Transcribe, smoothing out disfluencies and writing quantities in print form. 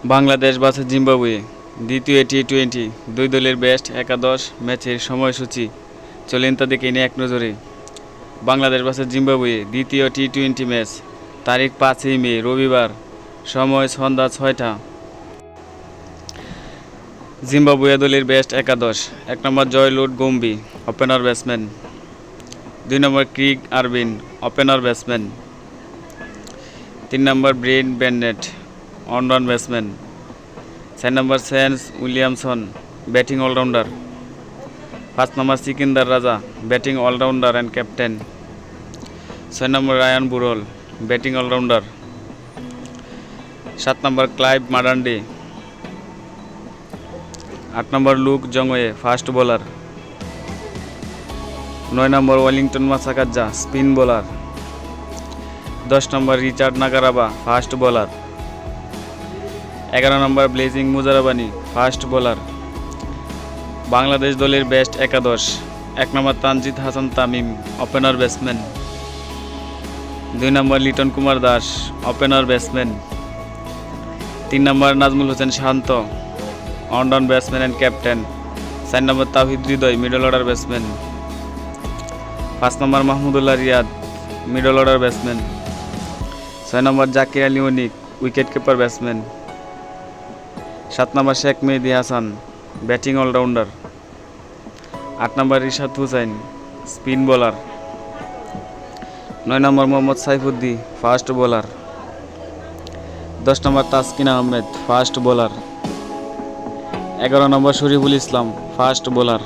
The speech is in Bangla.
বাংলাদেশ ভার্সেস জিম্বাবুয়ে দ্বিতীয় টি-20 দুই দলের বেস্ট একাদশ ম্যাচের সময়সূচি চলেন তা দেখে নিয়ে এক নজরে। বাংলাদেশ ভার্সেস জিম্বাবুয়ে দ্বিতীয় টি-20 ম্যাচ তারিখ 5ই মে রবিবার, সময় সন্ধ্যা 6টা। জিম্বাবুয়ে দলের বেস্ট একাদশ: 1 number Joylord Gumbie, opener batsman. 2 number Craig Ervine, opener batsman. 3 number Brian Bennett, অন-রান batsman. 4 number Sean Williamson, batting allrounder. 5 number Sikandar Raza, batting allrounder and captain. 6 number Ryan Burl, batting allrounder. 7 number Clive Madande. 8 number Luke Jongwe, fast bowler. 9 number Wellington Masakadza, spin bowler. 10 number Richard Ngarava, fast bowler. 11 number Blessing Muzarabani, fast bowler. Bangladesh দলের বেস্ট একাদশ: 1 number Tanzid Hasan Tamim, opener batsman. 2 number Liton Kumar Das, opener batsman. 3 number Najmul Hossain Shanto, অন-রান batsman and captain. 4 number Towhid Hridoy, middle order batsman. 5 number Mahmudullah Riyad, middle order batsman. 6 number Jaker Ali Anik, wicket keeper batsman. 7 number Sheikh Mehedi Hasan, batting allrounder. 8 number Rishad Hossain, spin bowler. 9 number Mohammad Saifuddin, fast bowler. 10 number Taskin Ahmed, fast bowler. 11 number Shoriful Islam, fast bowler.